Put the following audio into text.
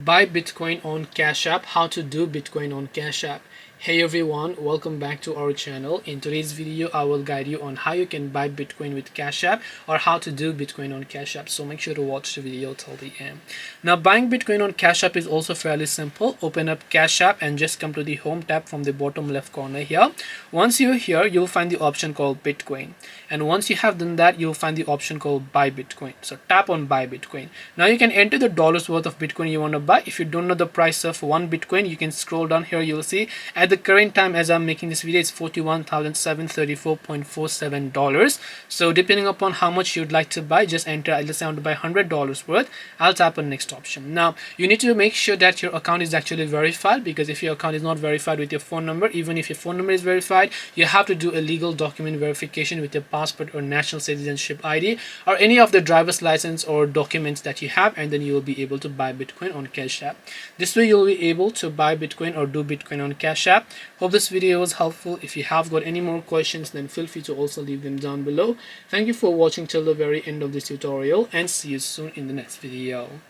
Buy Bitcoin on Cash App. How to do Bitcoin on Cash App. Hey everyone, welcome back to our channel. In today's video I will guide you on how you can buy Bitcoin with Cash App, or how to do Bitcoin on Cash App, so make sure to watch the video till the end. Now, buying Bitcoin on Cash App is also fairly simple. Open up Cash App and just come to the home tab from the bottom left corner here. Once you're here, you'll find the option called Bitcoin, and once you have done that, you'll find the option called Buy Bitcoin. So tap on Buy Bitcoin. Now you can enter the dollars worth of Bitcoin you want to buy. If you don't know the price of one Bitcoin, you can scroll down here. You'll see at the current time as I'm making this video, it's $41,734.47. So depending upon how much you'd like to buy, just enter. Let's say I want to buy $100 worth. I'll tap on next option. Now you need to make sure that your account is actually verified, because if your account is not verified with your phone number, even if your phone number is verified, you have to do a legal document verification with your passport or national citizenship ID or any of the driver's license or documents that you have, and then you will be able to buy Bitcoin on Cash App. This way you'll be able to buy Bitcoin or do Bitcoin on Cash App. Hope this video was helpful. If you have got any more questions, then feel free to also leave them down below. Thank you for watching till the very end of this tutorial, and see you soon in the next video.